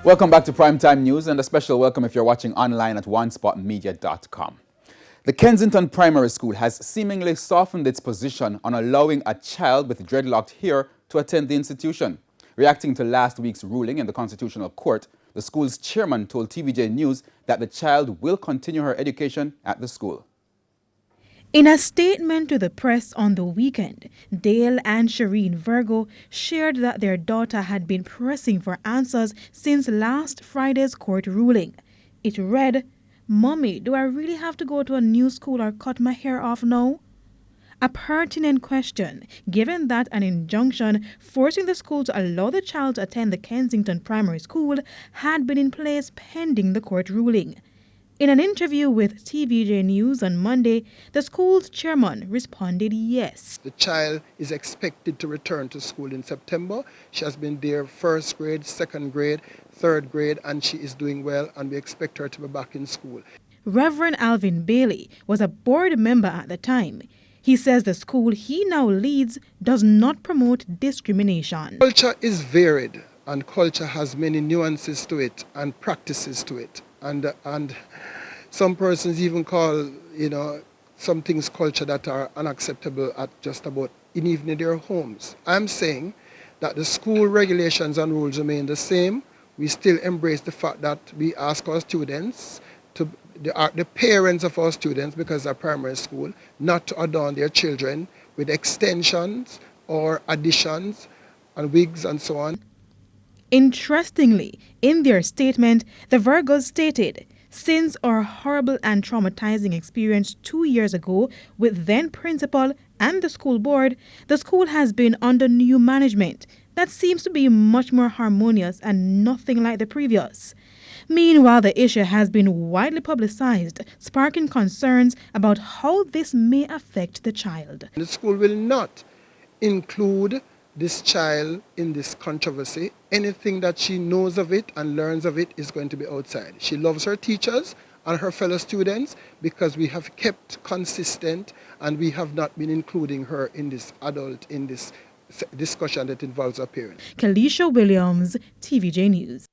Welcome back to Primetime News, and a special welcome if you're watching online at onespotmedia.com. The Kensington Primary School has seemingly softened its position on allowing a child with dreadlocked hair to attend the institution. Reacting to last week's ruling in the Constitutional Court, the school's chairman told TVJ News that the child will continue her education at the school. In a statement to the press on the weekend, Dale and Shireen Virgo shared that their daughter had been pressing for answers since last Friday's court ruling. It read, "Mommy, do I really have to go to a new school or cut my hair off now?" A pertinent question, given that an injunction forcing the school to allow the child to attend the Kensington Primary School had been in place pending the court ruling. In an interview with TVJ News on Monday, the school's chairman responded yes. The child is expected to return to school in September. She has been there first grade, second grade, third grade, and she is doing well, and we expect her to be back in school. Reverend Alvin Bailey was a board member at the time. He says the school he now leads does not promote discrimination. Culture is varied, and culture has many nuances to it and practices to it. And some persons even call, some things culture that are unacceptable at just about even in their homes. I'm saying that the school regulations and rules remain the same. We still embrace the fact that we ask our students, the parents of our students, because they're primary school, not to adorn their children with extensions or additions and wigs and so on. Interestingly, in their statement, the Virgos stated, "Since our horrible and traumatizing experience 2 years ago with then principal and the school board, the school has been under new management that seems to be much more harmonious and nothing like the previous." Meanwhile, the issue has been widely publicized, sparking concerns about how this may affect the child. The school will not include this child in this controversy. Anything that she knows of it and learns of it is going to be outside. She loves her teachers and her fellow students because we have kept consistent and we have not been including her in this discussion that involves her parents. Kalisha Williams, TVJ News.